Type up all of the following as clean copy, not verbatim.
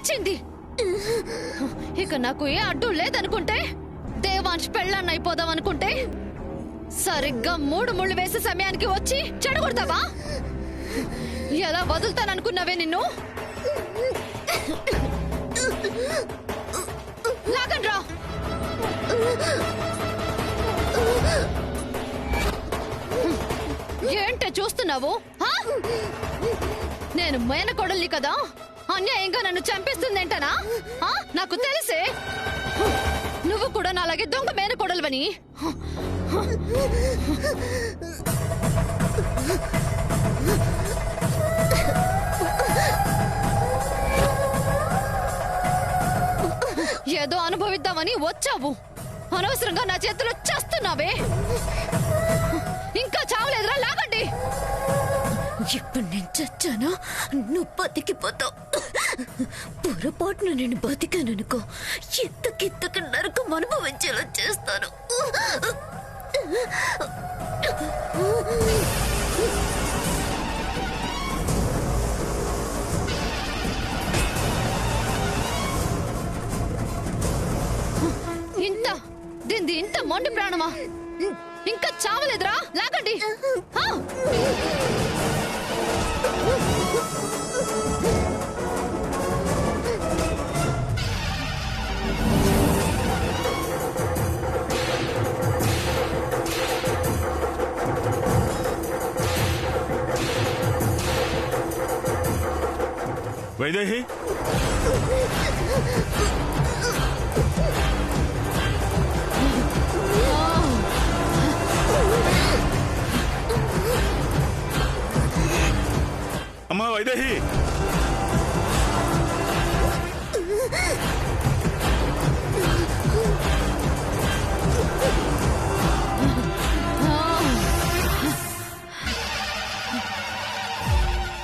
చచ్చింది. ఇక నాకు ఏ అడ్డు లేదనుకుంటే, దేవాంశ్ పెళ్ళాన్ని అయిపోదాం అనుకుంటే సరిగ్గా 3 ముళ్ళు వేసే సమయానికి వచ్చి చెడగొడతావా? ఎలా వదులుతాననుకున్నావే నిన్ను? లాగండ్రా. ఏంటే చూస్తున్నావు? నేను మేనకోడల్ని కదా, అన్యాయంగా నన్ను చంపేస్తుందేంటనా? నాకు తెలిసే నువ్వు కూడా నాలాగే దొంగ మేనకోడలువని. ఏదో అనుభవిద్దామని వచ్చావు, అనవసరంగా నా చేతిలో చేస్తున్నావే. ఇంకా చావలేదురా, లాగండి. ఇప్పుడు నేను చచ్చానా, నువ్వు బతికిపోతావు. పొరపాటున నేను బతికాననుకో, ఎత్తకెత్తక నరకం అనుభవించేలా చేస్తాను. ఇంత మొండి ప్రాణమా? ఇంకా చావలేదురా, లాగండి. వైదేహి, అమ్మా వైదేహి,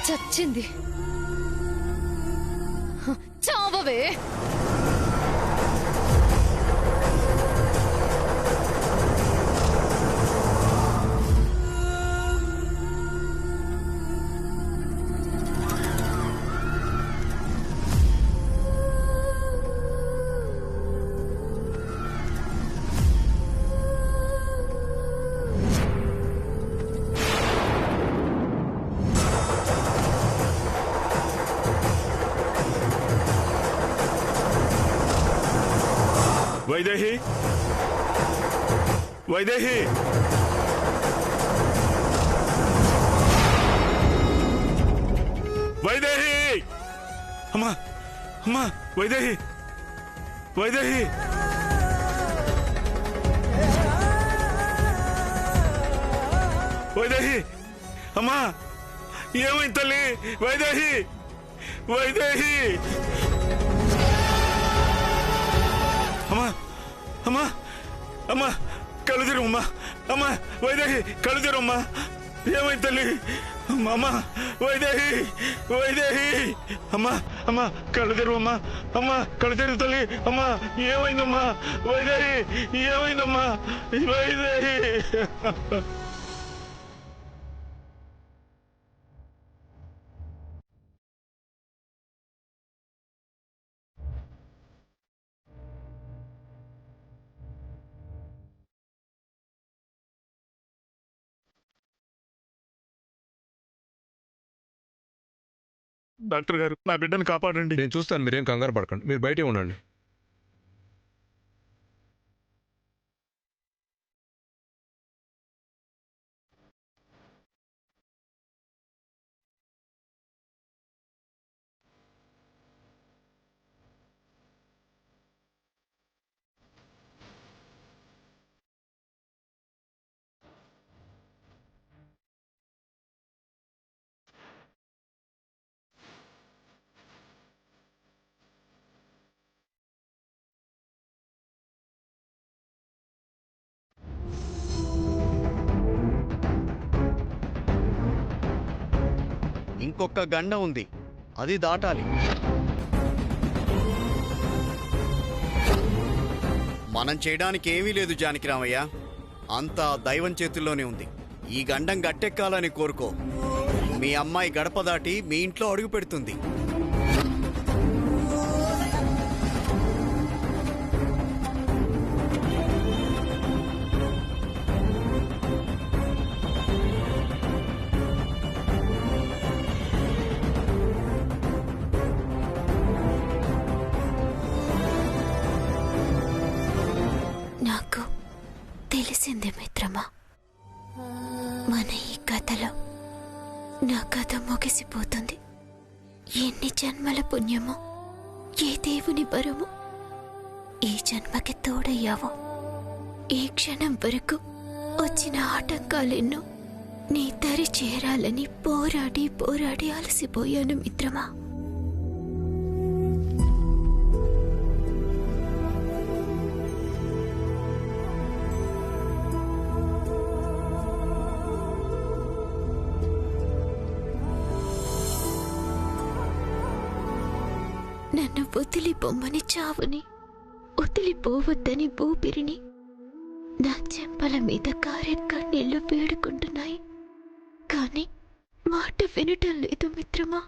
చచ్చింది. చావవే. వైదేహి, వైదేహి, వైదేహి, అమ్మా అమ్మా వైదేహి, వైదేహి, వైదేహి, అమ్మా ఏమైంది తల్లి? వైదేహి, వైదేహి, అమ్మా అమ్మా అమ్మా కళ్ళు తెరువమ్మా. అమ్మా వైదేహి, కళ్ళు తెరువమ్మా. ఏమైంది తల్లి? అమ్మా వైదేహి, వైదేహి, అమ్మా అమ్మా కళ్ళు తెరువమ్మా. అమ్మా కళ్ళు తెరువు తల్లి. అమ్మా ఏమైందమ్మా? వైదేహి ఏమైందమ్మా? వైదేహి. డాక్టర్ గారు, నా బిడ్డను కాపాడండి. నేను చూస్తాను, మీరేం కంగారు పడకండి, మీరు బయటే ఉండండి. ఇంకొక గండ ఉంది, అది దాటాలి. మనం చేయడానికి ఏమీ లేదు జానకిరామయ్య, అంతా దైవం చేతుల్లోనే ఉంది. ఈ గండం గట్టెక్కాలని కోరుకో, మీ అమ్మాయి గడప దాటి మీ ఇంట్లో అడుగు పెడుతుంది. తెలిసింది మిత్రమా, మన ఈ కథలో నా కథ ముగిసిపోతుంది. ఎన్ని జన్మల పుణ్యమో, ఏ దేవుని వరము ఈ జన్మకి తోడయ్యావో. ఈ క్షణం వరకు వచ్చిన ఆటంకాలెన్నో నీ దరి చేరాలని పోరాడి పోరాడి అలసిపోయాను మిత్రమా. నన్ను వదిలిపోమ్మని చావుని, వదిలిపోవద్దని ఊపిరిని నా చెంపల మీద కారే కన్నీళ్లు వేడుకుంటున్నాయి. కానీ మాట వినటం లేదు మిత్రమా.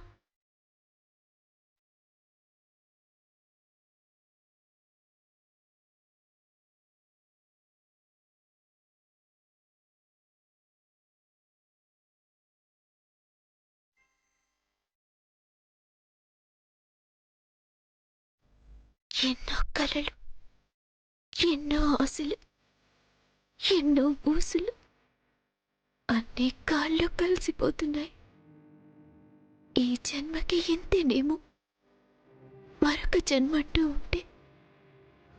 ఎన్నో కలలు, ఎన్నో ఆశలు, ఎన్నో ఊసులు అన్ని కాళ్ళు కలిసిపోతున్నాయి. ఈ జన్మకి ఇంతేనేమో. మరొక జన్మంటూ ఉంటే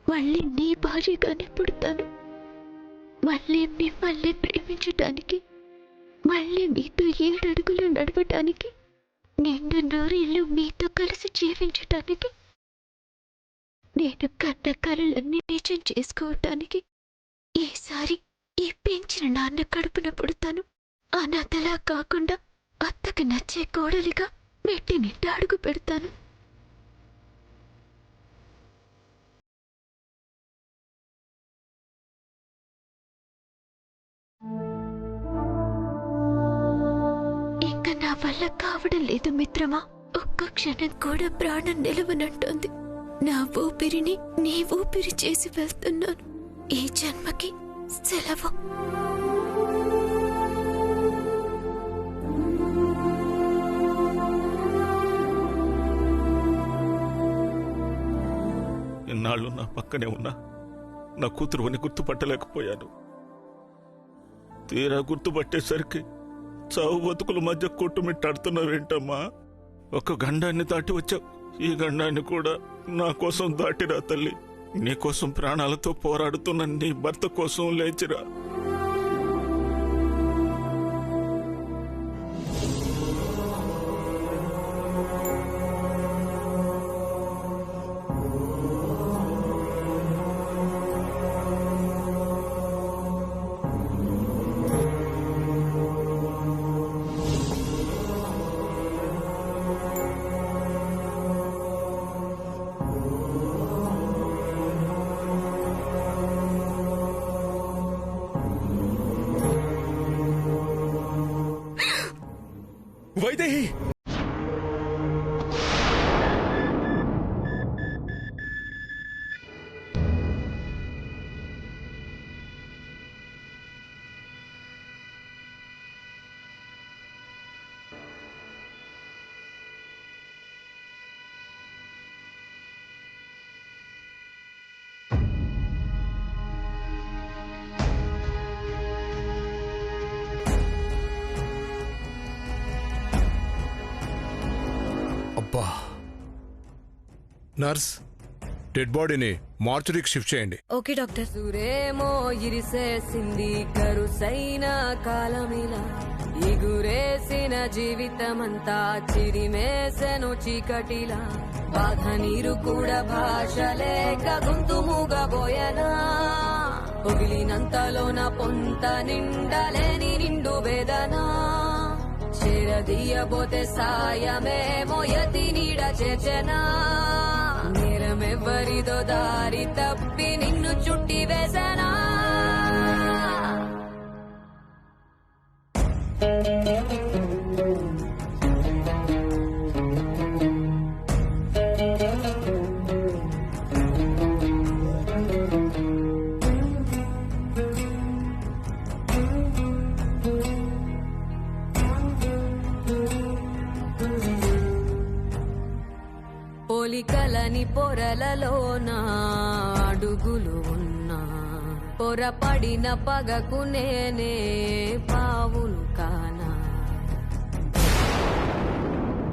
మళ్ళీ నీ భార్యగానే పుడతాను. మళ్ళీ మిమ్మల్ని ప్రేమించటానికి, మళ్ళీ మీతో 7 అడుగులు నడవటానికి, నిండు నూరేళ్ళు మీతో కలిసి జీవించటానికి, నేను కన్న కలలన్నీ నిజం చేసుకోవటానికి ఈసారి ఈ పెంచిన నాన్న కడుపున పుడతాను. అనాథలా కాకుండా అత్తకు నచ్చే కోడలిగా మెట్టి నిండా అడుగు పెడతాను. ఇంకా నా వల్ల కావడం లేదు మిత్రమా. ఒక్క క్షణం కూడా ప్రాణం నిలవనంటోంది. నా ఊపిరిని నీ ఊపిరి చేసి వెళ్తున్నాను. ఈ జన్మకి సెలవు. ఇన్నాళ్ళు నా పక్కనే ఉన్నా నా కూతురు అని గుర్తుపట్టలేకపోయాను. తీరా గుర్తుపట్టేసరికి చావు బతుకుల మధ్య కొట్టుమిట్టాడుతున్నావేంటమ్మా? ఒక గండాన్ని దాటి వచ్చావు. ఈ గండాన్ని కూడా నా కోసం దాటిరా తల్లి. నీకోసం ప్రాణాలతో పోరాడుతున్న నీ భర్త కోసం లేచిరా. వైదేహి, నర్స్, డెడ్ బాడీని మార్చురీకి షిఫ్ట్ చేయండి. Okay doctor. సురేమో ఇరిసేసింది కరుసైన కాలమిలా, ఇగురేసిన జీవితమంతా చిరిమేసెను చీకటిలా. బాధ నీరు కూడా భాష లేక గొంతు మూగబోయనా, పొగిలినంతలోన పొంత నిండలేని నిండు వేదనా. చేరదీయబోతే సాయమేమో యతి నీడ చేర్చెనా. నేరమెవ్వరిదో దారి తప్పి నిన్ను చుట్టి వేసనా. పోలికలని పొరలలోన అడుగులు ఉన్నా, పొరపడిన పగకు నేనే పావును కానే